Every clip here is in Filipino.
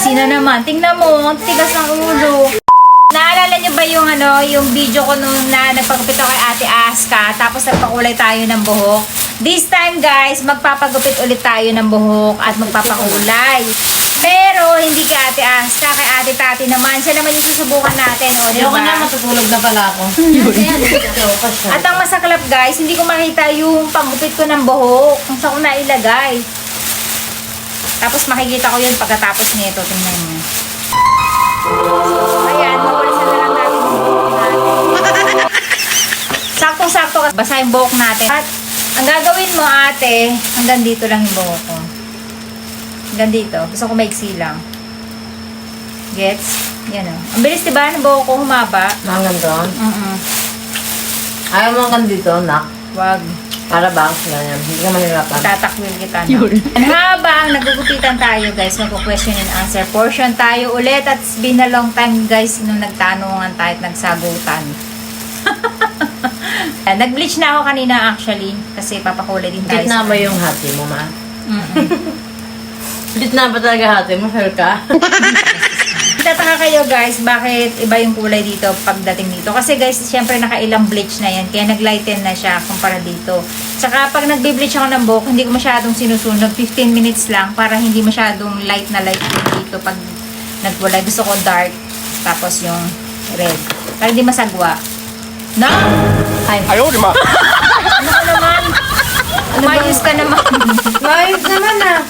Sino naman? Tingnan mo, ang tigas ng ulo. Naalala niyo ba yung video ko nung na nagpagupit ako kay Ate Aska, tapos nagpakulay tayo ng buhok? This time guys, magpapagupit ulit tayo ng buhok at magpapakulay. Pero hindi kay Ate Aska, kay Ate Tati naman. Siya naman yung susubukan natin, o diba? Ayoko na, matutulog na pala ako. At ang masaklap guys, hindi ko makita yung panggupit ko ng buhok kung saan ko nailagay. Tapos makikita ko yun pagkatapos nito. Tingnan mo. Ayan, mawalisan na lang natin yung buhok natin. Saktong-sakto kasi basa yung buhok natin. At ang gagawin mo ate, hanggang dito lang yung buhok ko. Hanggang dito. Gusto ko maiksi lang. Gets? Yan o. Ang bilis diba ng buhok ko humaba? Hanggang doon. Ayaw Ayaw mo hanggang dito, nak. Wag. Para bangs na yan. Hindi ka manirapan. Tatakwil kita na. And habang nagugupitan tayo guys, magpo-question and answer portion tayo ulit. At it's been a long time guys, nung nagtanungan tayo at nagsagutan. Nag-bleach na ako kanina actually. Kasi papakulay din tayo. Split na ba yung hati mo, ma? Split na ba talaga hati mo? Sure ka? Tataka kayo guys, bakit iba yung kulay dito pagdating dito? Kasi guys, syempre nakailang bleach na yan. Kaya nag-lighten na siya kumpara dito. Tsaka pag nagbe-bleach ako ng buhok, hindi ko masyadong sinusunog. 15 minutes lang para hindi masyadong light na light dito pag nagkulay. Gusto ko dark. Tapos yung red. Para hindi masagwa. No? Ayaw, di ma. Ano ka naman? Mayus ka naman. Mayos naman, ah.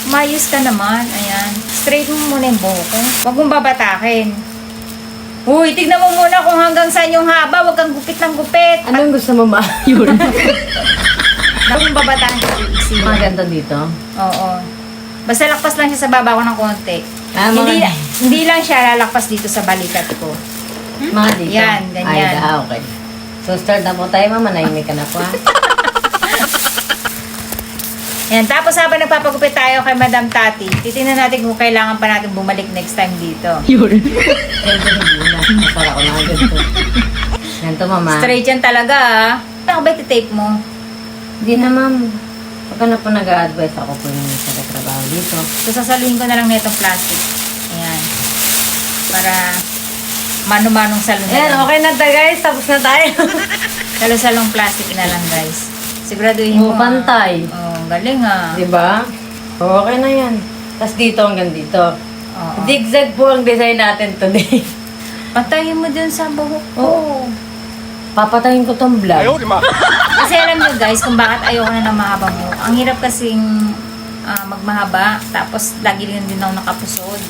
Mayus ka naman. Ayan. Straight mo muna yung buhok ko. Huwag mong babatakin. Uy, tignan mo muna kung hanggang saan yung haba. Huwag kang gupit ng gupit. Anong gusto mo, ma? Huwag mong babatakin yung iksi. Maganda dito. Oo. Basta lakpas lang siya sa baba ko ng konti. Ah, mga- Hindi lang siya lalakpas dito sa balikat ko. Mga dito. Yan, ganyan. Ay, okay. So, start na po tayo, mama. Nahimik ka na po, ha? Yan. Tapos habang nagpapagupit tayo kay Madam Tati, titingnan natin kung kailangan pa natin bumalik next time dito. Siyempre, hindi na. Masara ko na agad to. Yan to, mama. Straight yan talaga ah. Ano ba iti-tape mo? Hindi na, ma'am. Pagka na po nag-a-advise ako po yung sa trabaho dito. So sasaluhin ko na lang netong plastic. Ayan. Para mano-manong salon na Ayan, lang. okay na ta, guys. Tapos na tayo. Salo-salong plastic na lang guys. Siguraduhin mo. Oo, pantay. Oh, galing ah. Diba? Okay na yan. Tapos dito hanggang dito. Oo. Zigzag po ang design natin today. Pantayin mo dun sa buhok ko. Oo. Papatayin ko tong vlog. Ayaw, di ma. Kasi alam nyo guys, kung bakit ayoko na ng mahabang buhok. Ang hirap kasing magmahaba. Tapos lagi din ako nakapusod.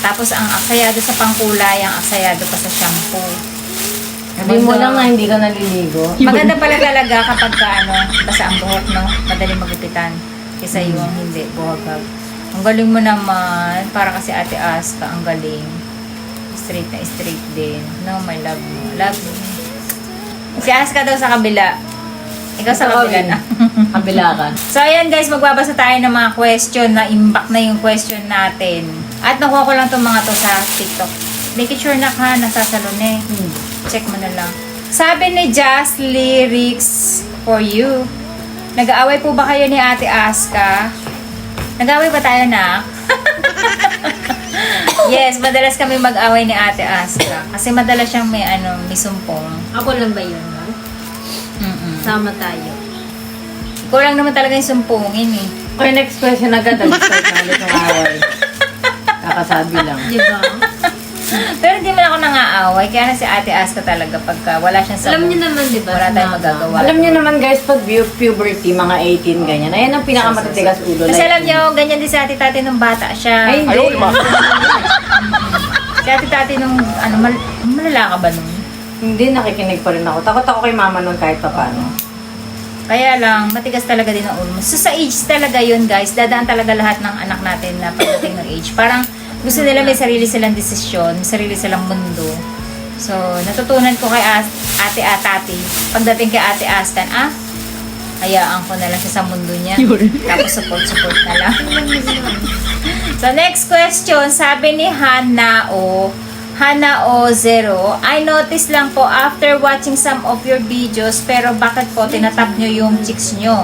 Tapos ang aksayado sa pangkulay, ang aksayado pa sa shampoo. Sabi mo lang na hindi ka naliligo. Maganda pala talaga kapag basa ang buhok, no? Madaling magupitan. Kaysa yung hindi, buhagag. Ang galing mo naman. Para kasi Ate Aska, ang galing. Straight na straight din. No, my love mo. Love mo. Si Aska daw sa kabila. Ikaw sa kabila na. Kabila ka. So, ayan guys, magbabasa tayo ng mga question na impact na yung question natin. At nakuha ko lang itong mga to sa TikTok. Make it sure na ka, nasasalon eh. Check mo na lang. Sabi ni Just Lyrics for You. Nag-aaway po ba kayo ni Ate Aska? Nag-aaway ba tayo na? Yes, madalas kami mag-away ni Ate Aska. Kasi madalas siyang may sumpong. Ako lang ba yun, no? Sama tayo. Ikaw lang naman talaga yung sumpungin eh. Okay, next question agad. Nag-start na ulit ng away. Kakasabi lang. Di ba? Pero hindi man ako nang-aaway. Kaya na si Ate Aska talaga pagka wala siyang sabong. Alam niyo naman, di ba? Wala tayong Mama? magagawa. Alam niyo naman guys, pag puberty, mga 18, ganyan. Ayan ang pinakamatitigas ulo. Kasi alam niyo, ganyan din si Ate Tati nung bata siya. Ay, hindi. Ayaw, di ma. Si Ate Tati nung, malala ka ba nun? Hindi, nakikinig pa rin ako. Takot ako kay mama nun kahit pa paano. Kaya lang, matigas talaga din ang ulo mo. So sa age talaga yun guys, dadaan talaga lahat ng anak natin na pagdating ng age. Parang gusto nila may sarili silang desisyon, may sarili silang mundo. So, natutunan ko kay Ate Tati, pagdating kay Ate Astan, hayaan ko na lang siya sa mundo niya. Tapos support na lang. So, next question, sabi ni Hanao 0, I noticed lang po after watching some of your videos, pero bakit po tinatap nyo yung chicks nyo?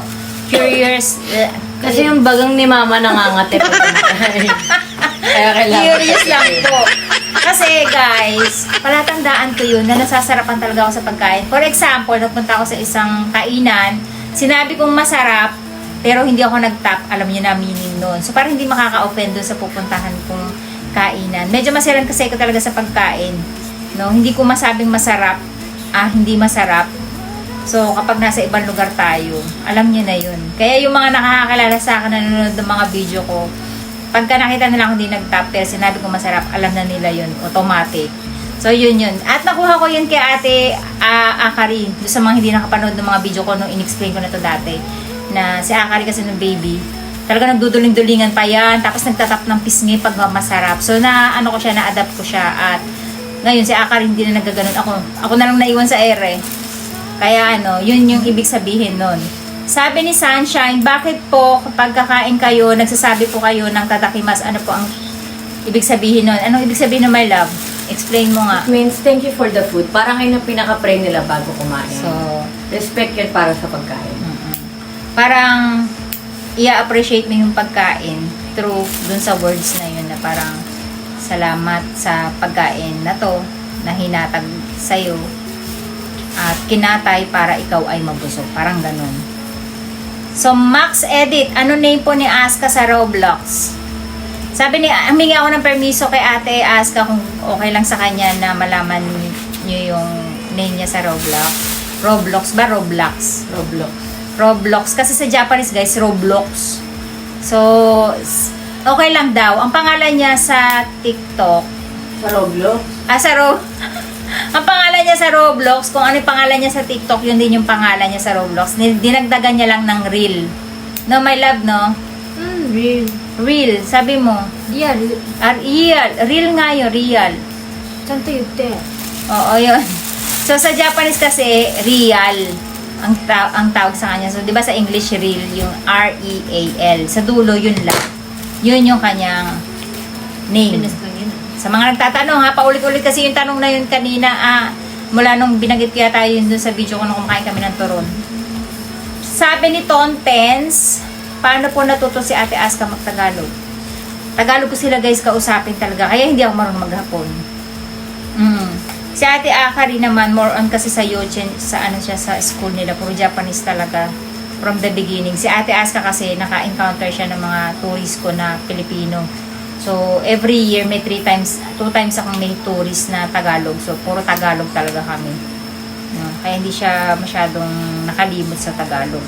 Kasi yung bagang ni mama nangangatip. Kaya kailangan. Curious lang po. Kasi guys, palatandaan ko yun na nasasarapan talaga ako sa pagkain. For example, nagpunta ako sa isang kainan, sinabi kong masarap, pero hindi ako nag-tap, alam niyo na meaning nun. So parang hindi makaka-offend dun sa pupuntahan kong kainan. Medyo masiran kasi ko talaga sa pagkain. No? Hindi ko masabing masarap, hindi masarap. So kapag nasa ibang lugar tayo, alam niyo na yun. Kaya yung mga nakakakilala sa akin, nanonood ng mga video ko, pagka nakita nila akong hindi nag-tap, pero sinabi ko masarap, alam na nila yun, automatic. So yun yun. At nakuha ko yun kay Ate Akari, doon sa mga hindi nakapanood ng mga video ko nung in-explain ko na to dati, na si Akari kasi nung baby, talaga nagduduling-dulingan pa yan, tapos nagtatap ng pisngi pag masarap. So na ano ko siya, na-adapt ko siya, at ngayon si Akari hindi na nagaganon. Ako na lang naiwan sa ere. Kaya ano, yun yung ibig sabihin nun. Sabi ni Sunshine, bakit po kapag kakain kayo, nagsasabi po kayo ng tatakimas, ano po ang ibig sabihin nun? Anong ibig sabihin nun, my love? Explain mo nga. It means thank you for the food. Parang yun yung pinaka-pray nila bago kumain. So, respect yun para sa pagkain. parang i-appreciate mo yung pagkain through dun sa words na yun na parang salamat sa pagkain na to na hinatag sa'yo at kinatay para ikaw ay mabusog. Parang ganun. So, Max Edit, ano name po ni Aska sa Roblox? Sabi ni, humingi ako ng permiso kay Ate Aska kung okay lang sa kanya na malaman niyo yung name niya sa Roblox. Roblox ba? Roblox. Roblox. Kasi sa Japanese, guys, Roblox. So, okay lang daw. Ang pangalan niya sa TikTok. Sa Roblox? Ang pangalan niya sa Roblox, kung ano yung pangalan niya sa TikTok, yun din yung pangalan niya sa Roblox. Dinagdagan niya lang ng reel. No, my love, no? Real. Real, sabi mo. Yeah, Real. Real nga yun, real. Santo yute. Oo, yun. So, sa Japanese kasi, real ang tawag sa kanya. So, di ba sa English, real, yung R-E-A-L. Sa dulo, yun lang. Yun yung kanyang name. Sa mga nagtatanong, paulit-ulit kasi yung tanong na yun kanina, mula nung binagit kaya tayo yun dun sa video ko nung kumakain kami ng turon. Sabi ni Tontens, paano po natuto si Ate Aska magtagalog? Tagalog ko sila guys kausapin talaga, kaya hindi ako marunong maghapon. Si Ate Akari naman, more on kasi sa Yochen, sa ano siya, sa school nila, puro Japanese talaga from the beginning. Si Ate Aska kasi, naka-encounter siya ng mga tourist ko na Pilipino. So, every year, may 2 times akong may tourist na Tagalog. So, puro Tagalog talaga kami. No? Kaya hindi siya masyadong nakalimot sa Tagalog.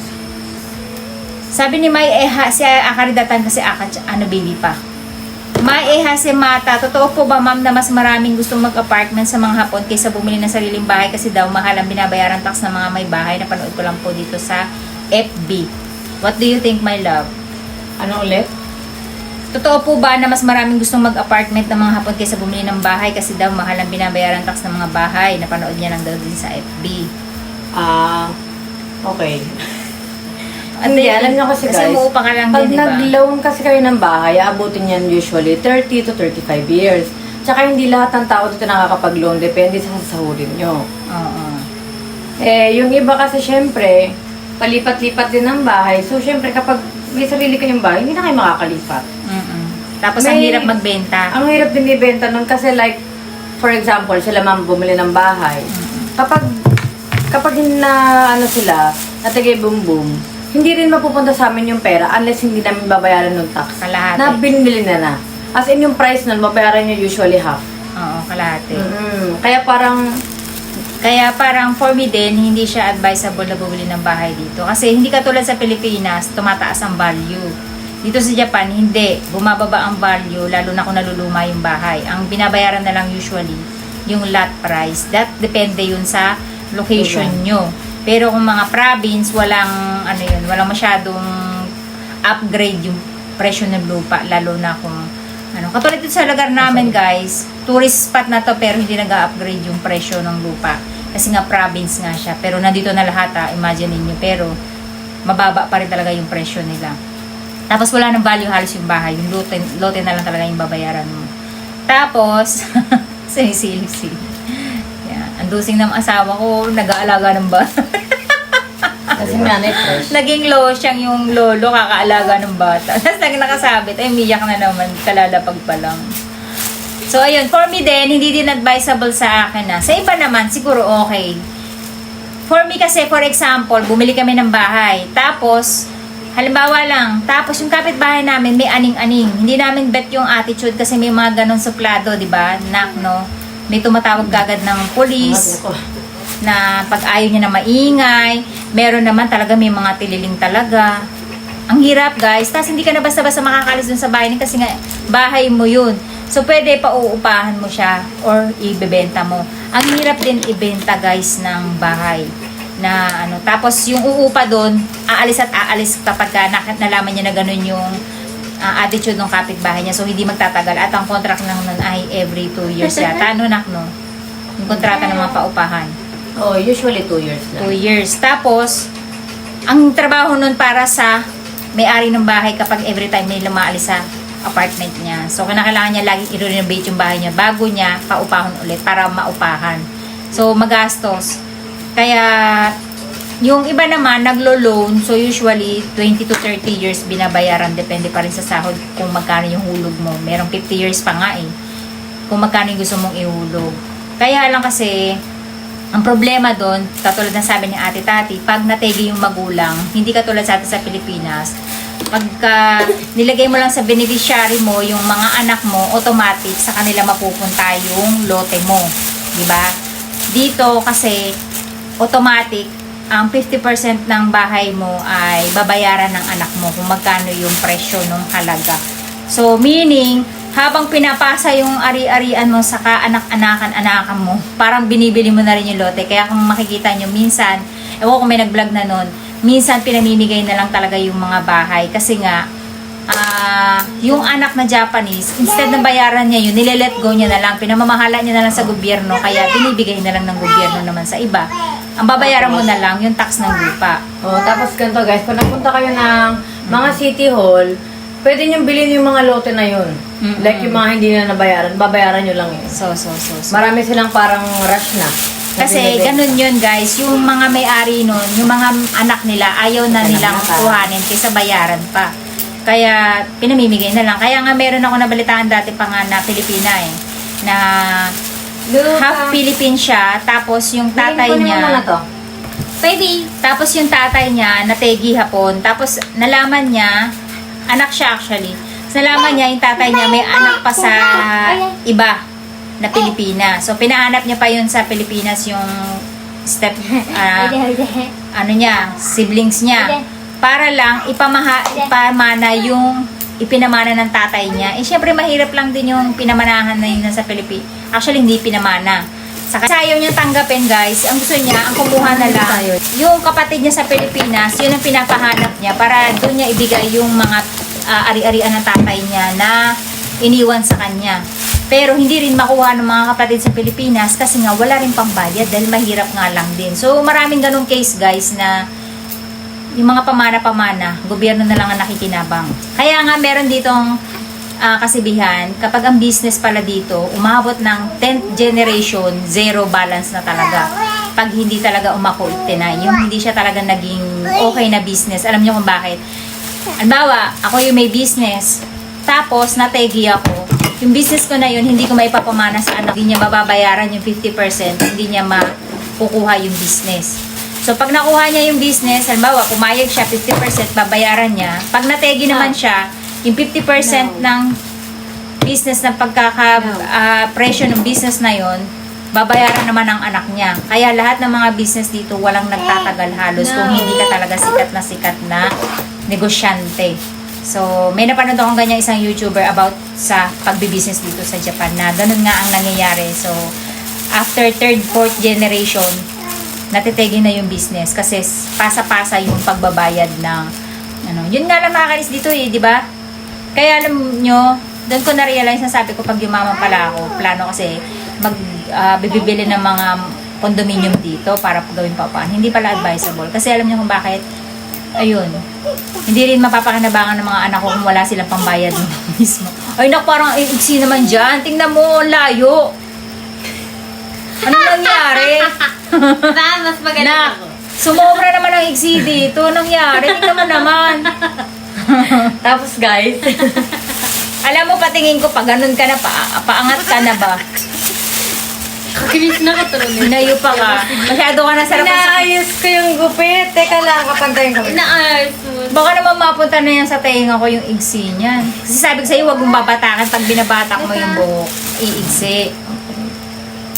Sabi ni May Eha, si Akari datan kasi baby pa. May Eha si Mata, totoo po ba ma'am na mas maraming gustong mag-apartment sa mga Hapon kaysa bumili ng sariling bahay kasi daw mahal ang binabayaran tax ng mga may bahay? Napanood ko lang po dito sa FB. What do you think, my love? Ano ulit? Totoo po ba na mas maraming gustong mag-apartment ng mga Hapon kaysa bumili ng bahay kasi daw mahal ang binabayaran tax ng mga bahay? Napanood niya lang daw din sa FB. Okay. At Hindi, alam niyo kasi guys, umuupa ka lang pag din, di ba? nag-loan kasi kayo ng bahay, aabutin yan usually 30 to 35 years. Tsaka hindi lahat ng tao dito nakakapag-loan, depende sa sasahurin nyo. Oo. Yung iba kasi syempre, palipat-lipat din ng bahay. So syempre kapag may sarili kayong bahay, hindi na kayo makakalipat. Tapos ang hirap magbenta. Ang hirap din ibenta nun kasi like, for example, sila ma'am bumili ng bahay. Kapag na ano sila, natigay boom, hindi rin mapupunta sa amin yung pera unless hindi namin babayaran ng tax. Kalahati. Na binili na. As in yung price nun, babayaran nyo usually half. Oo, kalahati. Kaya parang for me din, hindi siya advisable na bumili ng bahay dito. Kasi hindi katulad sa Pilipinas, tumataas ang value. Dito sa Japan, hindi. Bumababa ang value, lalo na kung naluluma yung bahay. Ang binabayaran na lang usually, yung lot price. That depende yun sa location nyo. Pero kung mga province, walang masyadong upgrade yung presyo ng lupa, lalo na kung katulad dito sa lugar namin guys, tourist spot na to pero hindi nag-upgrade yung presyo ng lupa kasi nga province nga siya, pero nandito na lahat imagine niyo, pero mababa pa rin talaga yung presyo nila. Tapos wala nang value halos yung bahay, yung lote na lang talaga yung babayaran mo. Tapos sisilip-silip. Ang dusing ng asawa ko, nag-aalaga ng bahay. Kasi nanay fresh. Naging losyang yung lolo, kakaalaga ng bata. Tapos nakasabit, ay umiyak na naman, kalalapag pa lang. So, ayun, for me din, hindi din advisable sa akin na. Sa iba naman, siguro okay. For me kasi, for example, bumili kami ng bahay. Tapos, halimbawa lang, tapos yung kapitbahay namin may aning-aning. Hindi namin bet yung attitude kasi may mga ganong suplado, di ba? Knock, no? May tumatawag kagad ng police na pag ayaw niya na maingay. Meron naman talaga may mga tililing talaga. Ang hirap, guys. Tapos hindi ka na basta-basta makakalis dun sa bahay kasi nga bahay mo yun. So, pwede pa uupahan mo siya or ibebenta mo. Ang hirap din ibenta, guys, ng bahay. Na ano, tapos yung uupa doon, aalis at aalis kapag nalaman niya na ganun yung attitude ng kapitbahay niya. So, hindi magtatagal. At ang contract lang nun ay every 2 years yata. Ano, nak, no? Yung kontrata ng mga paupahan. Oh, usually 2 years lang. 2 years. Tapos, ang trabaho nun para sa may-ari ng bahay kapag every time may lumaalis sa apartment niya. So, kailangan niya laging i-renovate yung bahay niya bago niya paupahon ulit para maupahan. So, magastos. Kaya, yung iba naman, naglo-loan. So, usually, 20 to 30 years binabayaran. Depende pa rin sa sahod kung magkano yung hulog mo. Merong 50 years pa nga eh. Kung magkano yung gusto mong ihulog. Kaya lang kasi, ang problema doon, katulad ng sabi ni Ate Tati, pag nategi yung magulang, hindi katulad sa atin sa Pilipinas, pagka nilagay mo lang sa beneficiary mo yung mga anak mo, automatic sa kanila mapupunta yung lote mo. Diba? Dito kasi, automatic, ang 50% ng bahay mo ay babayaran ng anak mo kung magkano yung presyo ng halaga. So, meaning, habang pinapasa yung ari-arian mo sa kaanak-anakan mo, parang binibili mo na rin yung lote. Kaya kung makikita nyo, minsan, ewan kung may nag-vlog na nun, minsan pinamimigay na lang talaga yung mga bahay. Kasi nga, yung anak na Japanese, instead na bayaran niya yun, nilelet go niya na lang, pinamamahala niya na lang sa gobyerno, kaya binibigay na lang ng gobyerno naman sa iba. Ang babayaran mo na lang, yung tax ng lupa. Oh, tapos ganito guys, pag nagpunta kayo ng mga city hall, pwede nyo bilhin yung mga lote na yun. Like yung mga hindi na nabayaran, babayaran nyo lang yun. So. Marami silang parang rush na. Kasi ganun yun guys, yung mga may-ari nun, yung mga anak nila, ayaw na nilang kuhanin kaysa bayaran pa. Kaya pinamimigay na lang. Kaya nga meron ako nabalitaan dati pa nga na Pilipina eh, na half Philippine siya, tapos yung tatay niya, baby, tapos yung tatay niya, nategi hapon, tapos nalaman niya, anak siya actually, nalaman niya yung tatay niya may anak pa sa iba na Pilipina. So, pinahanap niya pa yun sa Pilipinas yung ano niya, siblings niya. Para lang ipamana yung ipinamana ng tatay niya. Eh, syempre, mahirap lang din yung pinamanahan na yun sa Pilipinas. Actually, hindi pinamana. Saka ayaw niya tanggapin, guys. Ang gusto niya, ang kumuha na lang, yung kapatid niya sa Pilipinas, yun ang pinapahanap niya para doon niya ibigay yung mga ari-arian ng tatay niya na iniwan sa kanya. Pero hindi rin makuha ng mga kapatid sa Pilipinas kasi nga wala rin pambayad dahil mahirap nga lang din. So, maraming ganong case, guys, na yung mga pamana-pamana, gobyerno na lang ang nakikinabang. Kaya nga meron ditong kasibihan, kapag ang business pala dito, umabot ng 10th generation, zero balance na talaga. Pag hindi talaga umakultinay, yung hindi siya talaga naging okay na business. Alam niyo kung bakit? Halimbawa, ako yung may business, tapos nategi ako, yung business ko na yun, hindi ko maipapamana sa anak, hindi niya mababayaran yung 50%, hindi niya makukuha yung business. So, pag nakuha niya yung business, halimbawa, pumayag siya, 50% babayaran niya. Pag nategi naman siya, yung 50% ng business na presyo ng business na yon, babayaran naman ng anak niya. Kaya lahat ng mga business dito, walang nagtatagal halos kung hindi ka talaga sikat na negosyante. So, may napanood akong ganyan isang YouTuber about sa pagbibusiness dito sa Japan na ganun nga ang nangyayari. So, after 3rd, 4th generation, natitegi na yung business kasi pasa-pasa yung pagbabayad ng yun nga lang nakakainis dito eh, di ba? Kaya alam nyo, doon ko na-realize na sabi ko pag yumaman pala ako, plano kasi bibili ng mga condominium dito para gawin papaan. Hindi pala advisable kasi alam nyo kung bakit, ayun, hindi rin mapapakinabangan ng mga anak ko kung wala silang pambayad mismo. Ay nak, parang iksi naman dyan, tingnan mo, layo. Ano nangyari? Mas maganda ako. Sumobra naman ang iksi dito. Anong nangyari? Tingnan mo naman. Tapos guys, Alam mo, patingin ko, pag ganun ka na, paangat ka na ba? Kakinis na katulog niya. Hinayo pa ka. Masyado ka na sarap sa... inaayos ko yung gupit. Teka lang, kapantayin ko. Inaayos mo. Baka naman mapunta na yan sa tenga ko yung igsi niyan. Kasi sabi ko sa'yo, huwag mong babatakan. Pag binabatak mo yung buhok, iigsi.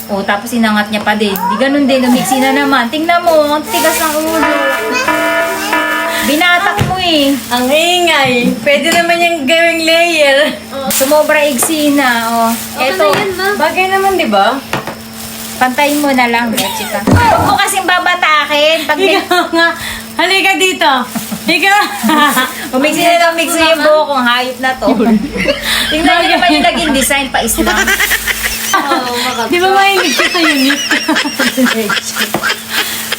O, tapos inangat niya pa din. Di ganun din, umigsi na naman. Tingnan mo, ang tigas ng ulo. Binatak mo eh. Ang ingay. Pwede naman yung gawing layer. Sumobra igsi na. O, Okay eto. na yan, ma. Bagay naman, di ba? Pantayin mo na lang, Bechika. Huwag mo kasing babatakin. Pag Ikaw nga. Halika dito. Ikaw. umigsi na lang, umigsi yung buhok kung hayop na to. Tingnan niyo naman yung naging design pa islam. Oo, makapit. Di ba mahilig ka sa unique?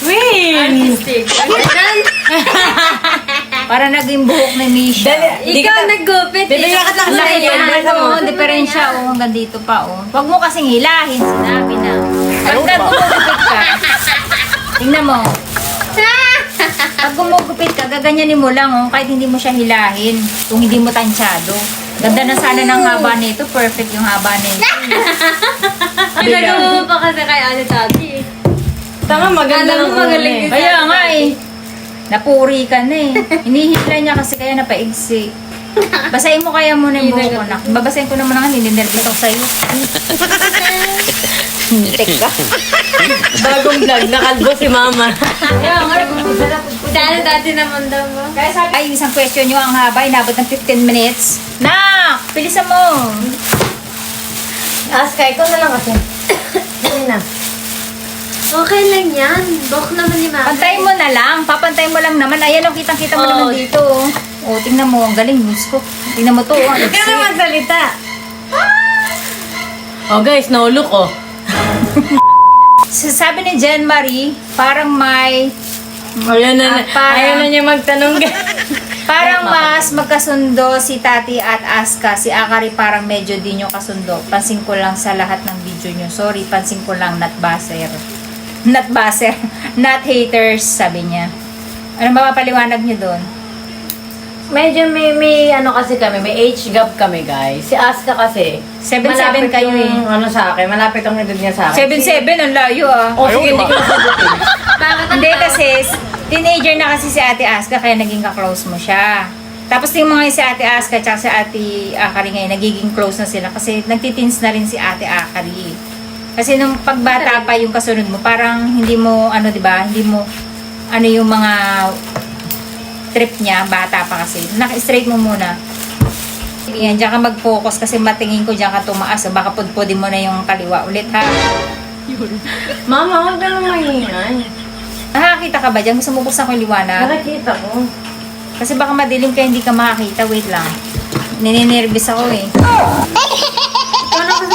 Win! Artistic. Ganun. Para naging buhok ni Misha. Ikaw naggupit. Bibigyan ka Ang lang laki sa yan. Oo, diferensya. Oo, hanggang dito pa. Oh. Huwag mo kasing hilahin. Sinabi na. Pag nagumugupit ka, tingnan mo. Pag gumugupit ka, gaganyanin mo lang. Oh, kahit hindi mo siya hilahin. Kung hindi mo tansyado. Ganda na sana ng haba nito. Perfect yung haba nito. Pinagawa mo pa kasi kay Ate Tati. Tama, maganda Alam mo, ng magaling kulay. yun. Kaya nga eh. Napuri ka na eh. Hinihila niya kasi kaya napaigsi. Basahin mo kaya muna yung buhok ko na. Babasahin ko naman nga, nilinervous ako sa'yo. Teka. Bagong vlog, nakalbo si mama. Kaya nga, Dahil dati naman daw mo. kaya sabi, ay, isang question nyo ang haba, inabot ng 15 minutes. Nak! Bilisan mo! Aska, ikaw na lang kasi. Dali na. Okay lang yan. Bok naman ni Mama. Pantay mo na lang. Papantay mo lang naman. Ayan, oh, kitang-kita mo Oh. naman dito. O, tingnan mo. Ang galing, news ko. Tingnan mo to. Oh, ang Ikaw na iksi. magsalita. Oh guys, naulok oh. Sabi ni Jen Marie, parang may Ayaw na, parang- ayaw na niya magtanong. parang mas magkasundo si Tati at Aska. Si Akari parang medyo di nyo kasundo. Pansin ko lang sa lahat ng video nyo. Sorry, pansin ko lang, not baser. Not baser. Not haters, sabi niya. Ano ba mapaliwanag nyo doon? Medyo may ano kasi kami, may age gap kami guys. Si Aska kasi, 7'7" malapit kayo yung, eh. ano sa akin, malapit ang edad niya sa akin. 7'7", ang layo ah. O sige, hindi ko nasagutin. Bakit Hindi kasi, teenager na kasi si Ate Aska, kaya naging ka-close mo siya. Tapos yung mga si Ate Aska at si Ate Akari ngayon, nagiging close na sila kasi nagtiteens na rin si Ate Akari. Kasi nung pagbata pa yung kasunod mo, parang hindi mo, ano 'di ba, hindi mo, ano yung mga trip niya, bata pa kasi. Naka-straight mo muna. Yan, diyan ka mag-focus kasi matingin ko diyan ka tumaas. So baka pudpudin mo na yung kaliwa ulit ha. Mama, huwag ka nang maingay. Nakakita ka ba diyan? Gusto mo buksan ko yung liwanag? Nakakita ko. Kasi baka madilim ka hindi ka makakita. Wait lang. Nininervous ako eh.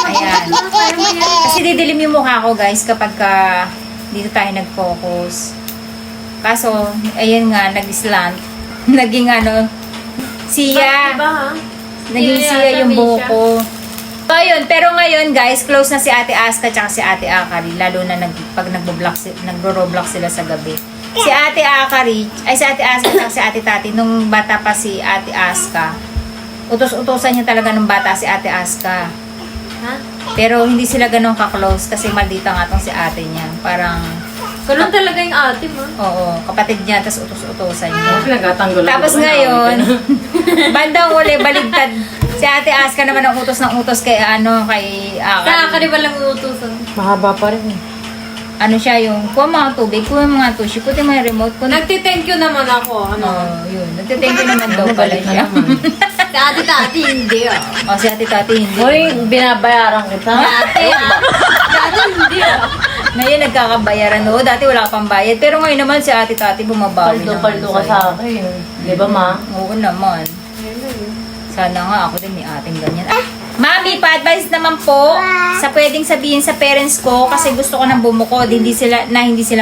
Ayan. Kasi didilim yung mukha ko guys kapag dito tayo nag-focus. Kaso, ayun nga, nag-slant. Naging ano, siya. Diba ha? Naging Siya siya yung yata, buhok Misha. ko. So, ayun. Pero ngayon, guys, close na si Ate Aska tsaka si Ate Akari. Lalo na pag nagro-roblox sila sa gabi. Si Ate Akari, ay si Ate Aska tsaka si Ate Tati, nung bata pa si Ate Aska, utos-utosan niya talaga nung bata si Ate Aska. Ha? Pero hindi sila ganun ka-close kasi maldita nga tong si ate niya. Parang, Ganun talaga yung ate mo. oo, kapatid niya, tapos utos-utosan niya. Pinagtatanggol ako. Tapos ngayon, bandang uli, baligtad. Si Ate Aska naman ang utos ng utos kay kay Sa Akari. akin walang utusan. Mahaba pa rin eh. Ano siya yung, kuha mga tubig, kuha mga tushi, puti mo yung remote. Nagti-thank you naman ako. Yun. Nagtithank you naman daw pala Nabalik na siya. naman. Sa ate Tati, hindi ah. O, si Ate Tati hindi. Hoy, binabayaran kita. Ate ah. Dati hindi ah. Ngayon nagkakabayaran. Oo, dati wala pang bayad. Pero ngayon naman si Ate Tati bumabawi Paldo-paldo ka sa'yo. sa akin. Di ba ma? Oo naman. Sana nga ako din may ating ganyan. Mami, pa-advise naman po sa pwedeng sabihin sa parents ko kasi gusto ko nang bumukod, hindi sila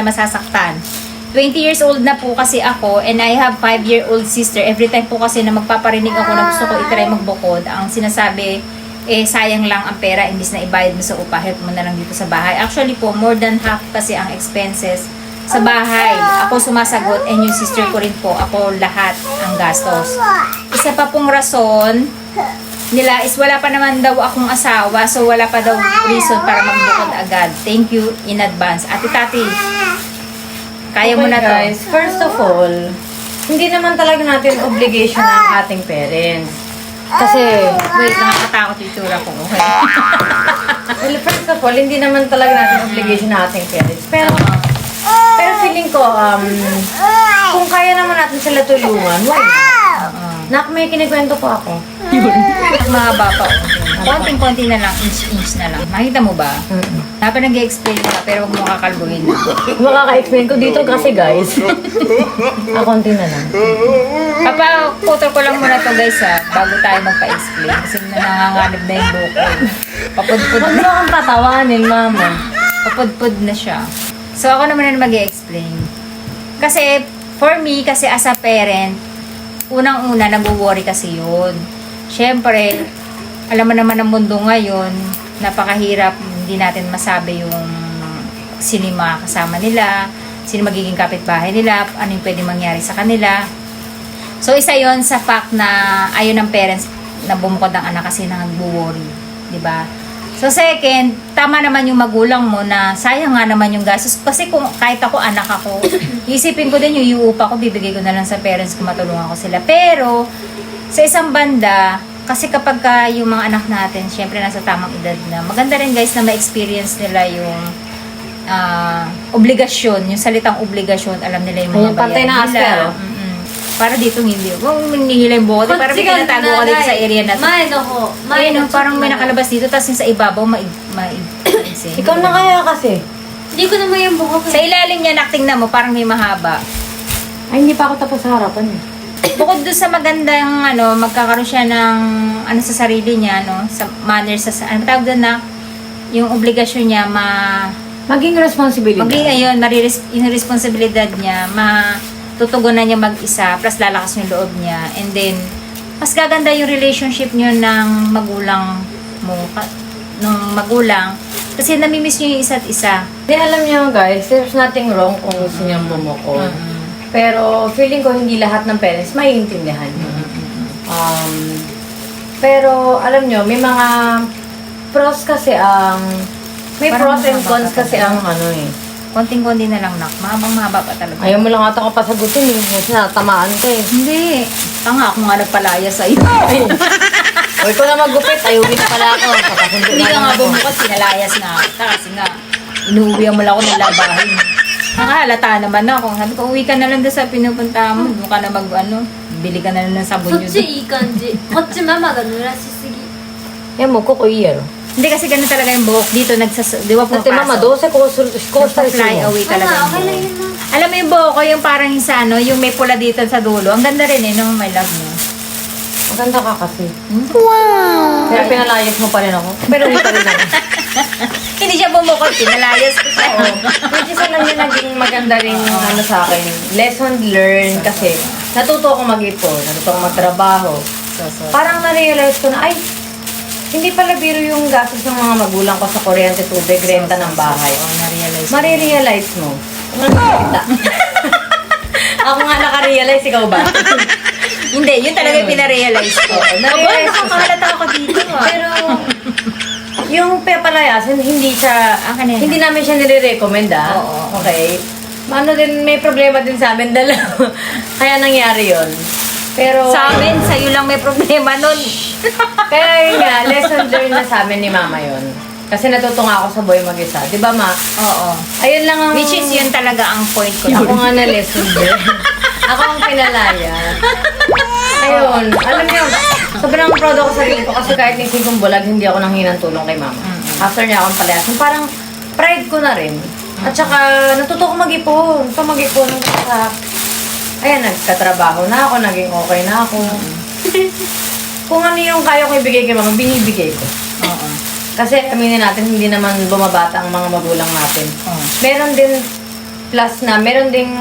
masasaktan. 20 years old na po kasi ako and I have 5-year-old sister. Every time po kasi na magpaparinig ako na gusto ko itry magbukod, ang sinasabi, sayang lang ang pera imbis na ibayad mo sa upa, help mo na lang dito sa bahay. Actually po, more than half kasi ang expenses sa bahay. Ako sumasagot and yung sister ko rin po, ako lahat ang gastos. Isa pa pong rason nila is wala pa naman daw akong asawa, so wala pa daw reason para magbukod agad. Thank you in advance. Ate Tati, kaya mo na to. Guys, first of all, hindi naman talaga natin obligation ang ating parents. Kasi, Wait, nakakatakot yung itsura ko. Okay. well, first of all, hindi naman talaga natin obligation ng ating parents. Pero feeling ko, kung kaya naman natin sila tulungan, why not? Nak, may kinikwento po ako. Mahaba pa. Konting-konti na lang, inch-inch na lang. Makita mo ba? Dapat nag-explain ka, pero huwag mo kakalbuhin na. Makaka-explain ko dito kasi, guys. Konti na lang. Putol ko lang muna to guys bago tayo magpa-explain. Kasi nanganganib na yung buko. Papudpud Huwag mo na. kang patawanin, mama. Papudpud na siya. So ako naman na mag-explain. Kasi, for me, kasi as a parent, unang-una, nag-worry kasi yun. Siyempre, alam mo naman ang mundo ngayon, napakahirap, hindi natin masabi yung sino yung mga kasama nila, sino magiging kapitbahay nila, ano yung pwede mangyari sa kanila. So, isa yon sa fact na ayaw ng parents na bumukod ng anak kasi nag-worry. Diba? So, second, tama naman yung magulang mo na sayang nga naman yung gastos. Kasi kung kahit ako, anak ako, isipin ko din yung iuupa ko, bibigay ko na lang sa parents kung matulungan ko sila. Pero, sa isang banda, kasi kapag yung mga anak natin, syempre nasa tamang edad na, maganda rin guys na ma-experience nila yung obligasyon, yung salitang obligasyon, alam nila yung mga Yung pantay na nila. asker, oh. Para dito hindi. Kung manihila yung buhok, para may tinatago ka dito sa area na to. Ayun, parang may nakalabas dito, tapos yung sa ibabaw, Ikaw na kaya kasi. Hindi ko naman yung buhok. Sa ilalim niya, naktingnan mo, parang may mahaba. Ay, hindi pa ako tapos sa harapan eh. Bukod doon sa magandang, magkakaroon siya ng, sa sarili niya, sa manners, ano tawag doon na, yung obligasyon niya, Maging responsibility. yung responsibilidad niya, tutugunan niya mag-isa, plus lalakas yung loob niya, and then, mas gaganda yung relationship niyo ng magulang mo, ng magulang, kasi namimiss niyo yung isa't isa. Di alam niyo guys, there's nothing wrong kung gusto niyang bumukod. Pero feeling ko hindi lahat ng parents maiintindihan yun. Pero alam niyo, may mga pros kasi may Parang pros and mahaba cons pa kasi talaga. ang Konting-konti na lang, nak. Mahaba pa talaga. Ayaw mo lang ata ko pasagutin eh. Kasi natamaan ka eh. Hindi. Tanga ako nga nagpalaya sa'yo. O ikaw na magupit, ayuwi na pala ako. Hindi ka nga bumukot, pinalayas na kita. Kasi nga, inuuwihan mo lang ako ng labahin. Nakahalata naman ako. Sabi ko, uwi ka na lang doon sa pinupunta mo. Doon ka na bili ka na lang ng sabon そっ yun. ちいい感じ。こっちママが濡らしすぎ。 Yan mo, kukuyer. Hindi kasi ganun talaga yung buhok dito. Di ba Dati mama, pumapasok? 12 costa Fly away talaga yung Mama, okay lang buhok. yun, ma. Alam mo yung buhok ko, yung parang yung sa yung may pula dito sa dulo. Ang ganda rin nung my love mo. Maganda ka kasi. Wow! Pero pinalayas mo pa rin ako. Pero hindi pa rin ako. Hindi siya bumukod, pinalayas ko siya. Which is alam niyo, naging maganda rin sa akin. Lesson learned kasi natuto akong mag-ipon, natuto akong magtrabaho. So. Parang na-realize ko na, ay, hindi pala biro yung gastos ng mga magulang ko sa kuryente, tubig, renta ng bahay. Na-realize. Marirealize mo. Ako nga naka-realize, ikaw ba? Hindi, yun talaga yung pinarealize ko. Na-realize ko. Nakakalata ako dito. Pero, yung pepalayasin, hindi kanina. hindi namin siya nire-recommend Oo. Okay? Ano din, may problema din sa amin dalawa. Kaya nangyari yon. Pero, Sa amin, sa'yo lang may problema nun. kaya yun nga, lesson learned na sa amin ni mama yon. Kasi natuto nga ako sa boy mag-isa. Di ba, ma? Oo. Ayun lang ang... Which is yun talaga ang point ko. Ako nga na lesson learned. Ako ang pinalaya. Ayun. Alam niyo, sobrang proud ako sa sarili ko kasi kahit nising kong bulag, hindi ako nanghinang tulong kay mama. After niya akong palayasin, parang pride ko na rin. At saka, natuto ko mag-ipon. Ito mag-ipon. Ayan, nagkatrabaho na ako, naging okay na ako. Kung ano yung kaya ko ibigay kay mama, binibigay ko. Oo. Kasi aminin natin, hindi naman bumabata ang mga magulang natin. Oo. Meron din plus na, meron ding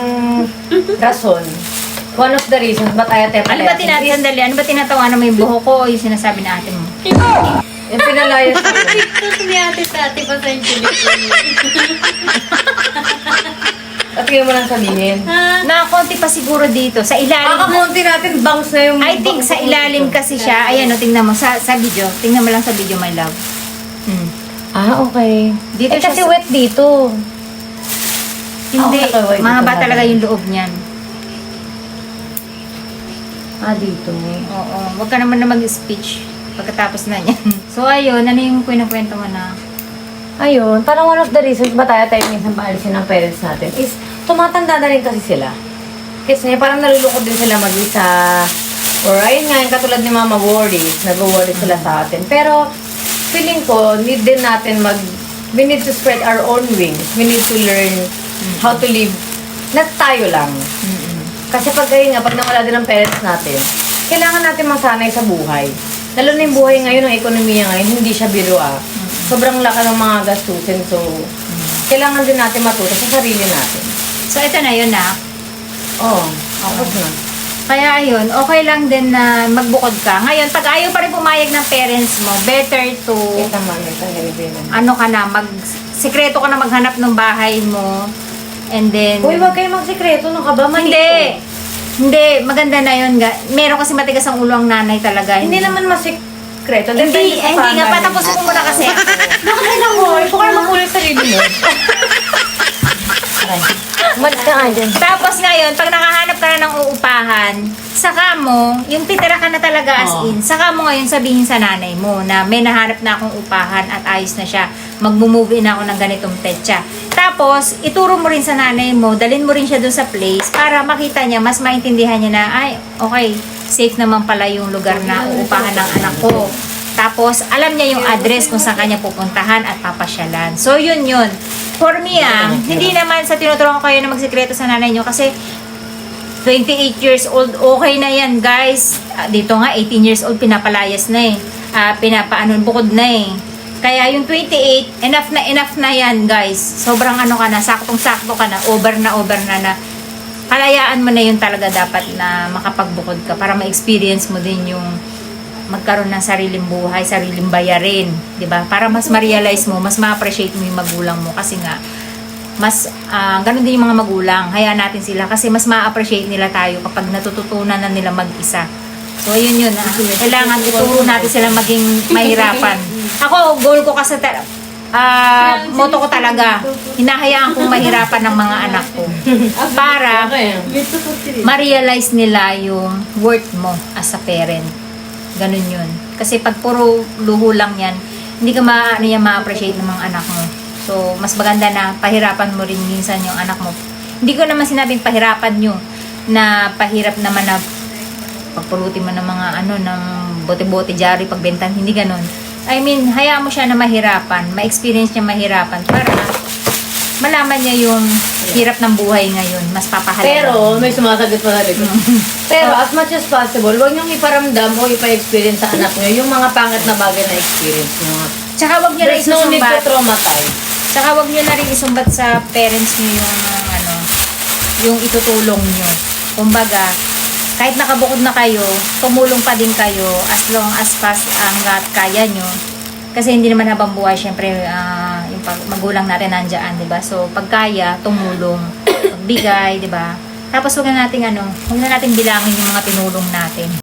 rason. One of the reasons ba't ayaw tayo Ano ba tinatandali? Ano ba tinatawanan mo yung buhok ko o yung sinasabi na ate mo? yung pinalayas ako. TikTok ni ate sa ate pa sa injury ko. At tingnan mo lang sabihin. Na konti pa siguro dito. Sa ilalim. Kakakunti natin, bangs na yung... I think sa ilalim kasi siya. Ayan o, tingnan mo. Sa video. Tingnan mo lang sa video, my love. Hmm. Ah, okay. Dito siya kasi sa- wet dito. Hindi. okay, wait, Mahaba ito talaga sabi. yung loob niyan. Dito. Oo. Huwag ka naman na mag-speech pagkatapos na niyan. So, ayun. Ano yung kwento mo na? Ayun, parang one of the reasons ba tayo minsan paalisin ng parents natin is tumatanda na rin kasi sila. Kasi parang nalulungkot din sila mag-isa. Or ayun nga, yung katulad ni Mama worries, nag-worry sila sa atin. Pero feeling ko, need din natin we need to spread our own wings. We need to learn how to live. Not tayo lang. Kasi pag ayun nga, pag nawala din ang parents natin, kailangan natin masanay sa buhay. Lalo na yung buhay ngayon, ang ekonomiya ngayon, hindi siya biro Sobrang laki ng mga gastusin. So, kailangan din natin matuto sa sarili natin. So, ito na yun na. Oo. Tapos na. Kaya ayun, okay lang din na magbukod ka. Ngayon, pag ayaw pa rin pumayag ng parents mo, better to, Kita man, ito ganyan. ano ka na, sekreto ka na maghanap ng bahay mo. And then, Uy, wag kayo magsikreto. Ano ka ba? Manito. Hindi, maganda na yun. Meron kasi matigas ang ulo ang nanay talaga. Hindi naman masikreto. Hindi nga, patapusin mo muna kasi. Bakit lang mo? Ito ka na makulit sa sarili mo. Malit ka nga dyan. Tapos ngayon, pag nakahanap ka na ng uupahan, saka mo, yung titira ka na talaga as in, saka mo ngayon sabihin sa nanay mo na may nahanap na akong upahan at ayos na siya. Mag-move in ako ng ganitong petsa. Tapos, ituro mo rin sa nanay mo, dalhin mo rin siya doon sa place para makita niya, mas maintindihan niya na, ay, okay, safe naman pala yung lugar na uupahan ng anak ko. Tapos, alam niya yung address kung saan kanya pupuntahan at papasyalan. So, yun. For me, hindi naman sa tinuturuan ko kayo na magsikreto sa nanay niyo kasi 28 years old, okay na yan, guys. Dito nga, 18 years old, pinapalayas na eh. Bukod na eh. Kaya yung 28, enough na yan, guys. Sobrang ano ka na, saktong-sakto ka na, over na. Kalayaan mo na yun talaga dapat na makapagbukod ka para ma-experience mo din yung magkaroon ng sariling buhay, sariling bayarin, 'di ba? Para mas ma-realize mo, mas ma-appreciate mo yung magulang mo kasi nga mas ganun din yung mga magulang. Hayaan natin sila kasi mas ma-appreciate nila tayo kapag natututunan na nila mag-isa. So ayun yun, kailangan ituro natin sila maging mahirapan. Ako, goal ko kasi motto ko talaga, hinahayaan kong mahirapan ng mga anak ko para ma-realize nila yung worth mo as a parent. Ganun yun. Kasi pag puro luho lang yan, hindi ka ma-appreciate ng mga anak mo. So, mas maganda na pahirapan mo rin minsan yung anak mo. Hindi ko naman sinabing pahirapan nyo na pahirap naman na pagpulutin mo ng mga ng bote-bote, jari, pagbentan. Hindi ganun. I mean, hayaan mo siya na mahirapan, ma-experience niya mahirapan para malaman niya yung hirap ng buhay ngayon. Mas papahalaga. Pero, may sumasagot pa na dito. Pero, as much as possible, huwag niyong iparamdam o ipa-experience sa anak niyo yung mga pangit na bagay na experience niyo. Tsaka wag niyo na There's no need to isusumbat. traumatize. Tsaka wag niyo na rin isumbat sa parents niyo yung itutulong niyo. Kumbaga, kahit nakabukod na kayo, tumulong pa din kayo as long as hanggat kaya nyo. Kasi hindi naman habang buhay, syempre, yung magulang natin nandiyan, di ba? So, pag kaya, tumulong, magbigay, di ba? Tapos, huwag na natin bilangin yung mga tinulong natin.